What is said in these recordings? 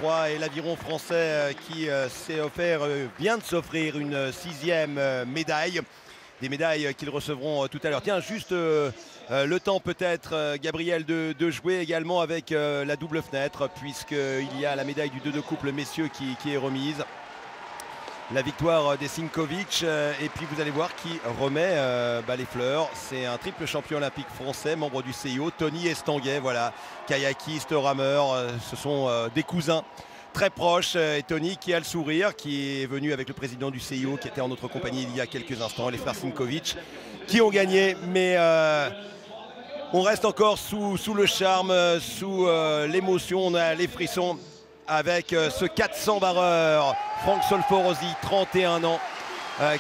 3 et l'aviron français qui vient de s'offrir une 6e médaille. Des médailles qu'ils recevront tout à l'heure. Tiens, juste le temps peut-être, Gabriel, de jouer également avec la double fenêtre, puisqu'il y a la médaille du 2 de couple messieurs qui est remise. La victoire des Sinkovic, et puis vous allez voir qui remet les fleurs. C'est un triple champion olympique français, membre du CIO, Tony Estanguet, voilà, kayakiste, rameur, ce sont des cousins très proches, et Tony qui a le sourire, qui est venu avec le président du CIO qui était en notre compagnie il y a quelques instants, les frères Sinkovic, qui ont gagné, mais on reste encore sous le charme, sous l'émotion, on a les frissons avec ce 400 barreur, Franck Solforosi, 31 ans,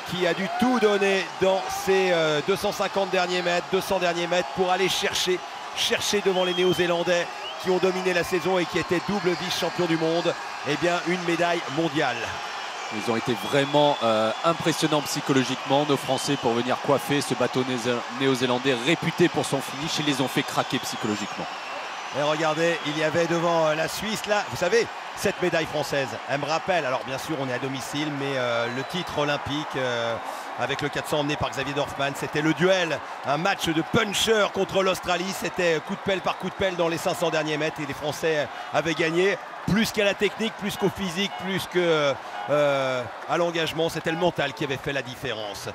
qui a dû tout donner dans ses 250 derniers mètres, 200 derniers mètres pour aller chercher devant les Néo-Zélandais qui ont dominé la saison et qui étaient double vice-champion du monde, eh bien une médaille mondiale. Ils ont été vraiment impressionnants psychologiquement, nos Français, pour venir coiffer ce bateau néo-zélandais réputé pour son finish. Ils les ont fait craquer psychologiquement. Et regardez, il y avait devant la Suisse, là, vous savez, cette médaille française, elle me rappelle, alors bien sûr on est à domicile, mais le titre olympique avec le 400 emmené par Xavier Dorfman, c'était le duel, un match de puncher contre l'Australie, c'était coup de pelle par coup de pelle dans les 500 derniers mètres et les Français avaient gagné, plus qu'à la technique, plus qu'au physique, plus qu'à l'engagement, c'était le mental qui avait fait la différence.